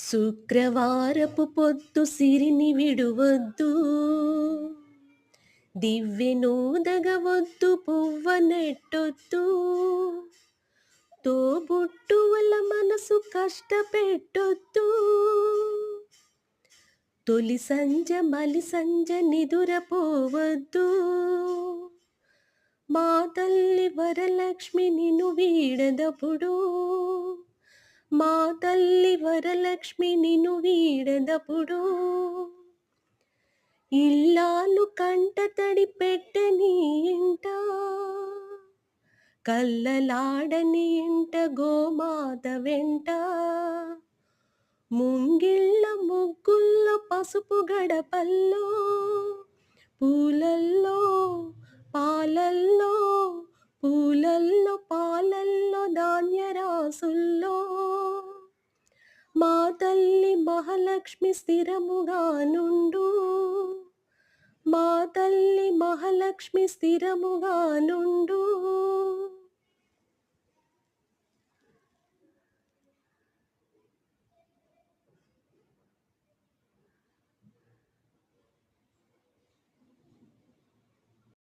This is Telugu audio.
శుక్రవారపు పొద్దు సిరిని విడువద్దు, దివ్వెనూదగవద్దు, పువ్వ నెట్టొద్దు, తోబుట్టువుల మనసు కష్టపెట్టొద్దు. తొలి సంజ మలి సంజ నిదురపోవద్దు, మా తల్లి వరలక్ష్మి నిన్ను వీడదప్పుడు, మా తల్లి వరలక్ష్మి నిన్ను వీడదప్పుడు. ఇల్లాలు కంట తడి పెట్టని ఇంట, కల్లలాడని ఇంట గోమాత వెంట, ముంగిళ్ళ ముగ్గుల్లో పసుపు గడపల్లో, పూలల్లో పాలల్లో, పూలల్లో పాలల్లో ధాన్యరాసుల్లో, మా తల్లి మహాలక్ష్మి స్థిరముగా నుండు, మా తల్లి మహాలక్ష్మి స్థిరముగా నుండు.